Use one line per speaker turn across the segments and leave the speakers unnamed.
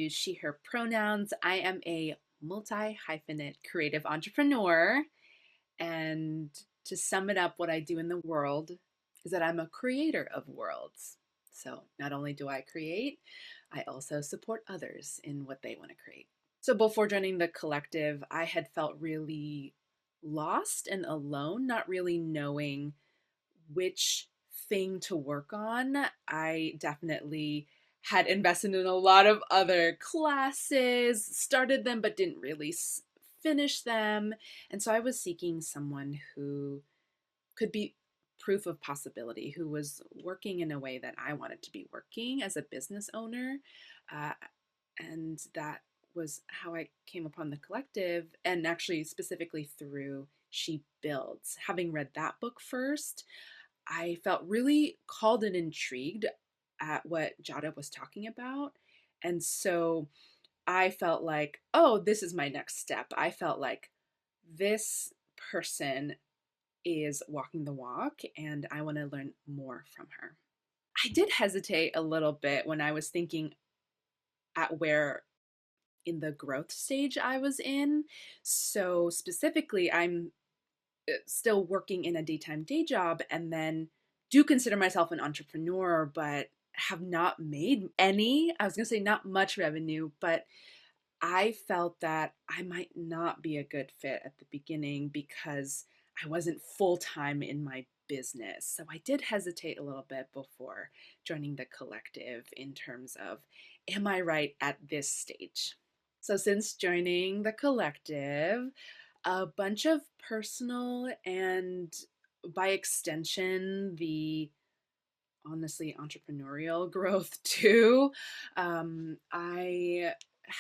use she, her pronouns. I am a multi-hyphenate creative entrepreneur. And to sum it up, what I do in the world is that I'm a creator of worlds. So not only do I create, I also support others in what they want to create. So before joining the collective, I had felt really lost and alone, not really knowing which thing to work on. I definitely had invested in a lot of other classes, started them, but didn't really finish them. And so I was seeking someone who could be proof of possibility, who was working in a way that I wanted to be working as a business owner. Uh, and that was how I came upon the collective, and actually specifically through She Builds. Having read that book first, I felt really called and intrigued at what Jadah was talking about. And so I felt like, oh, this is my next step. I felt like this person is walking the walk and I want to learn more from her. I did hesitate a little bit when I was thinking at where in the growth stage I was in. So specifically, I'm still working in a daytime day job and then do consider myself an entrepreneur, but have not made any, I was going to say not much revenue, but I felt that I might not be a good fit at the beginning because I wasn't full time in my business. So I did hesitate a little bit before joining the collective in terms of, am I right at this stage? So since joining the collective, a bunch of personal and by extension, the honestly entrepreneurial growth too. I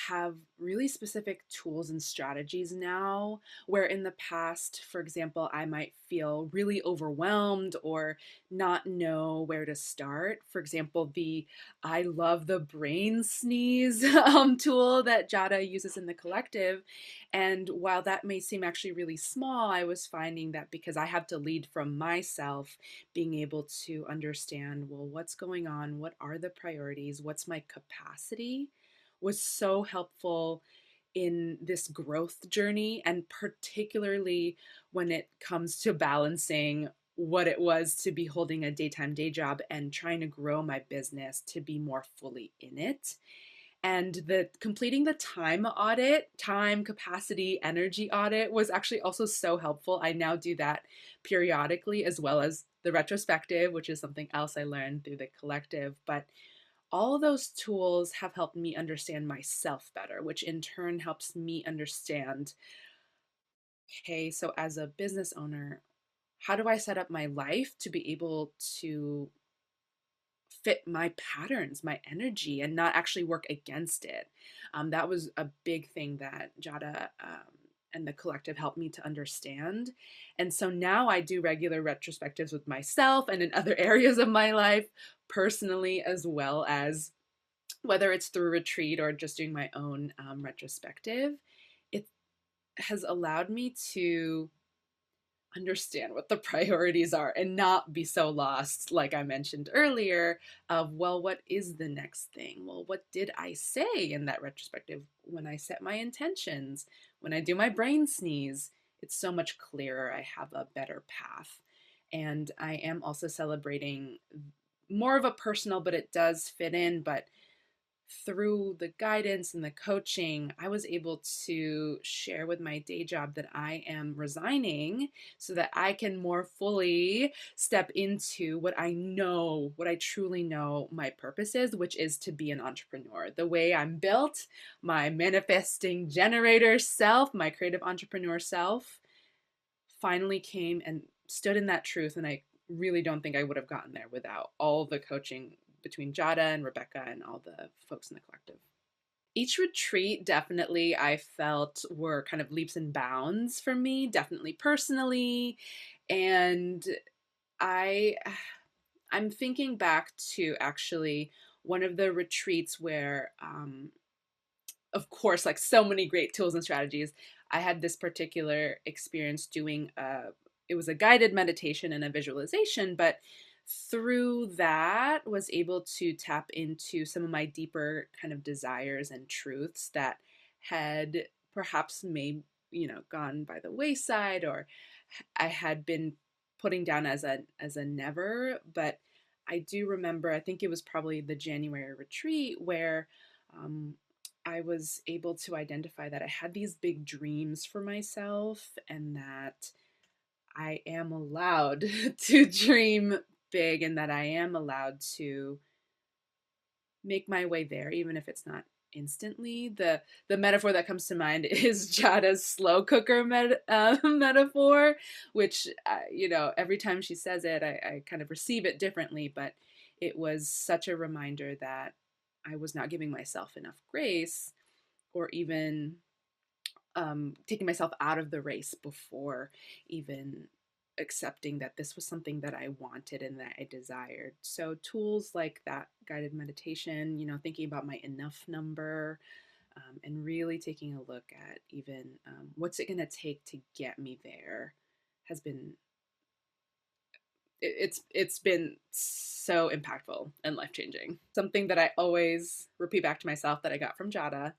have really specific tools and strategies now where in the past, for example, I might feel really overwhelmed or not know where to start. For example, the I love the brain sneeze tool that Jadah uses in the collective. And while that may seem actually really small, I was finding that because I have to lead from myself, being able to understand, well, what's going on? What are the priorities? What's my capacity? Was so helpful in this growth journey, and particularly when it comes to balancing what it was to be holding a daytime day job and trying to grow my business to be more fully in it. And the completing the time audit, time, capacity, energy audit was actually also so helpful. I now do that periodically, as well as the retrospective, which is something else I learned through the collective. But all of those tools have helped me understand myself better, which in turn helps me understand, okay, so as a business owner, how do I set up my life to be able to fit my patterns, my energy, and not actually work against it? That was a big thing that Jadah and the collective helped me to understand. And so now I do regular retrospectives with myself and in other areas of my life, personally, as well as whether it's through retreat or just doing my own retrospective. It has allowed me to understand what the priorities are and not be so lost, like I mentioned earlier, of, well, what is the next thing? Well, what did I say in that retrospective when I set my intentions, when I do my brain sneeze? It's so much clearer. I have a better path. And I am also celebrating more of a personal, but it does fit in, but through the guidance and the coaching, I was able to share with my day job that I am resigning so that I can more fully step into what I know, what I truly know my purpose is, which is to be an entrepreneur. The way I'm built, my manifesting generator self, my creative entrepreneur self, finally came and stood in that truth. And I really don't think I would have gotten there without all the coaching between Jadah and Rebecca and all the folks in the collective. Each retreat definitely I felt were kind of leaps and bounds for me, definitely personally. And I'm thinking back to actually one of the retreats where, of course, like so many great tools and strategies, I had this particular experience doing it was a guided meditation and a visualization, but through that was able to tap into some of my deeper kind of desires and truths that had perhaps gone by the wayside, or I had been putting down as a never. But I do remember, I think it was probably the January retreat where um, I was able to identify that I had these big dreams for myself, and that I am allowed to dream big, and that I am allowed to make my way there, even if it's not instantly. The metaphor that comes to mind is Jada's slow cooker metaphor, which every time she says it, I kind of receive it differently. But it was such a reminder that I was not giving myself enough grace, or even taking myself out of the race before even accepting that this was something that I wanted and that I desired. So tools like that guided meditation, thinking about my enough number, and really taking a look at even what's it going to take to get me there, has been it's been so impactful and life changing. Something that I always repeat back to myself that I got from Jada: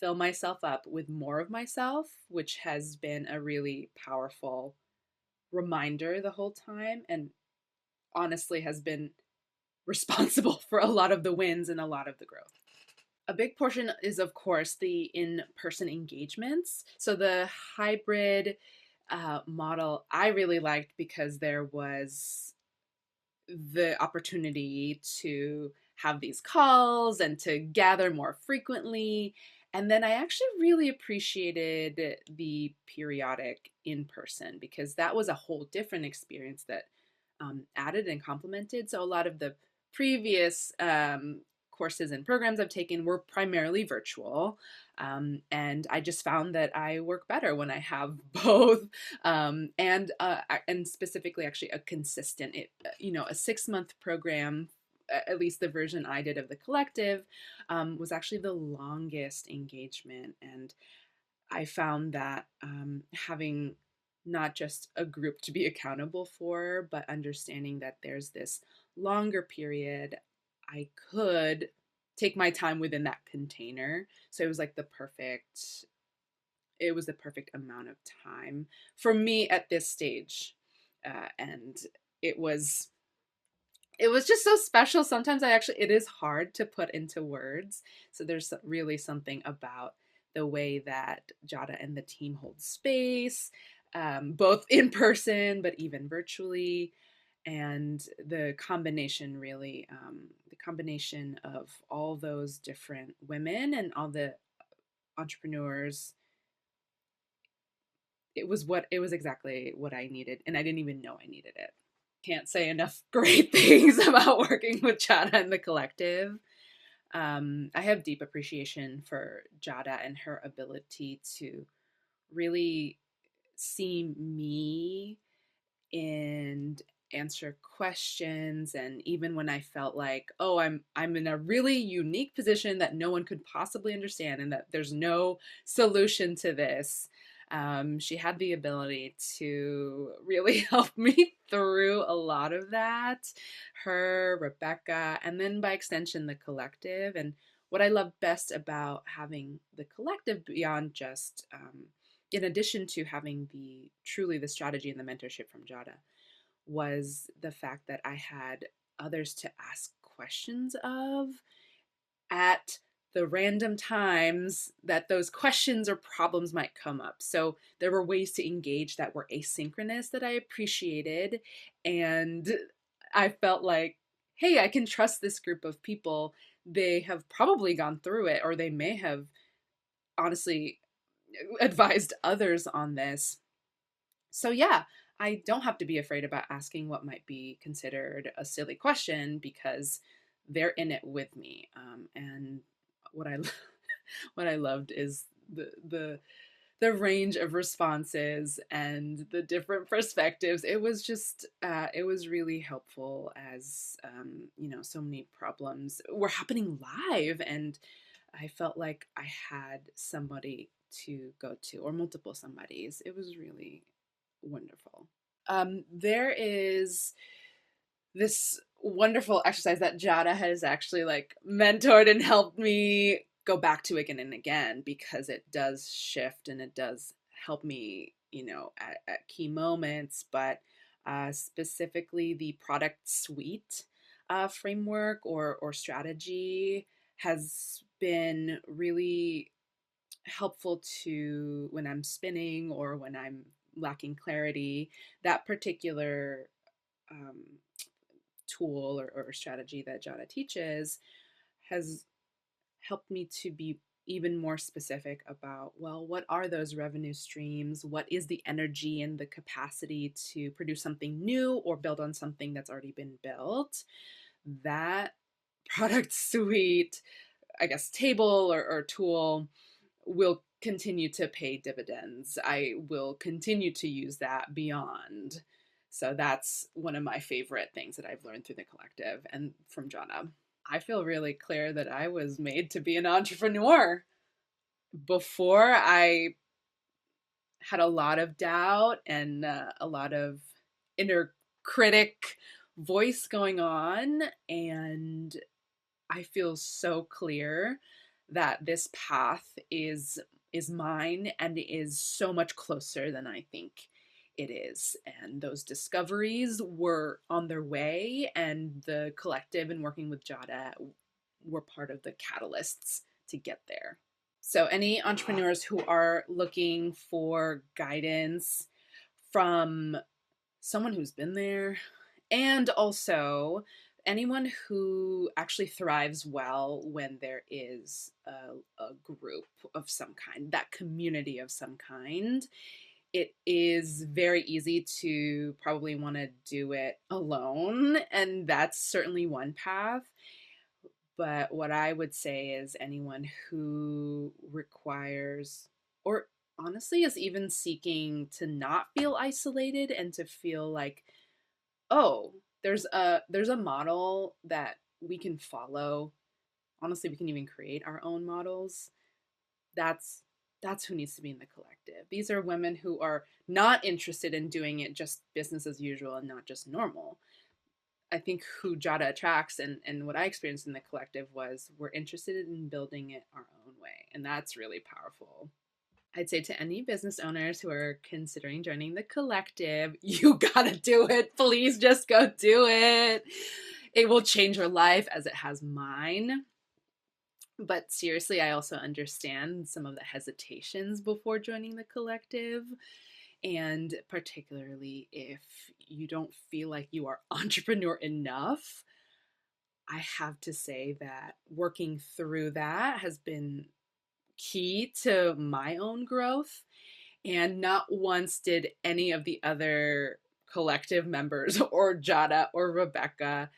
fill myself up with more of myself, which has been a really powerful reminder the whole time, and honestly has been responsible for a lot of the wins and a lot of the growth. A big portion is, of course, the in-person engagements. So the hybrid model I really liked because there was the opportunity to have these calls and to gather more frequently. And then I actually really appreciated the periodic in person, because that was a whole different experience that added and complemented. So a lot of the previous courses and programs I've taken were primarily virtual. And I just found that I work better when I have both, and specifically actually a consistent, a 6-month program. At least the version I did of the collective was actually the longest engagement, and I found that having not just a group to be accountable for, but understanding that there's this longer period, I could take my time within that container. So it was like it was the perfect amount of time for me at this stage. And it was just so special. Sometimes it is hard to put into words. So there's really something about the way that Jada and the team hold space, both in person, but even virtually. And the combination of all those different women and all the entrepreneurs, it was exactly what I needed. And I didn't even know I needed it. Can't say enough great things about working with Jada and the collective. I have deep appreciation for Jada and her ability to really see me and answer questions. And even when I felt like, oh, I'm in a really unique position that no one could possibly understand, and that there's no solution to this, she had the ability to really help me through a lot of that. Her, Rebecca, and then by extension, the collective. And what I love best about having the collective, beyond just, in addition to having the strategy and the mentorship from Jada, was the fact that I had others to ask questions of at the random times that those questions or problems might come up. So there were ways to engage that were asynchronous that I appreciated. And I felt like, hey, I can trust this group of people. They have probably gone through it, or they may have honestly advised others on this. So yeah, I don't have to be afraid about asking what might be considered a silly question, because they're in it with me. And what I what I loved is the range of responses and the different perspectives. It was just it was really helpful, as so many problems were happening live, and I felt like I had somebody to go to, or multiple somebodies. It was really wonderful. There is this wonderful exercise that Jadah has actually like mentored and helped me go back to again and again, because it does shift and it does help me, at key moments. But specifically, the product suite framework or strategy has been really helpful to when I'm spinning or when I'm lacking clarity. That particular um, tool or strategy that Jadah teaches has helped me to be even more specific about, well, what are those revenue streams? What is the energy and the capacity to produce something new or build on something that's already been built? That product suite, I guess, table or tool will continue to pay dividends. I will continue to use that beyond. So that's one of my favorite things that I've learned through the collective and from Jadah. I feel really clear that I was made to be an entrepreneur. Before, I had a lot of doubt and a lot of inner critic voice going on, and I feel so clear that this path is mine and is so much closer than I think it is. And those discoveries were on their way, and the collective and working with Jadah were part of the catalysts to get there. So any entrepreneurs who are looking for guidance from someone who's been there, and also anyone who actually thrives well when there is a group of some kind, that community of some kind. It is very easy to probably want to do it alone, and that's certainly one path. But what I would say is anyone who requires, or honestly is even seeking to not feel isolated and to feel like, oh, there's a model that we can follow. Honestly, we can even create our own models. That's who needs to be in the collective. These are women who are not interested in doing it just business as usual and not just normal. I think who Jadah attracts and what I experienced in the collective was we're interested in building it our own way. And that's really powerful. I'd say to any business owners who are considering joining the collective, you gotta do it. Please just go do it. It will change your life as it has mine. But seriously, I also understand some of the hesitations before joining the collective. And particularly if you don't feel like you are entrepreneur enough, I have to say that working through that has been key to my own growth. And not once did any of the other collective members or Jadah or Rebecca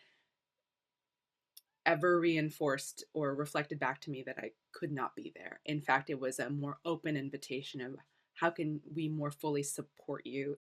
ever reinforced or reflected back to me that I could not be there. In fact, it was a more open invitation of how can we more fully support you.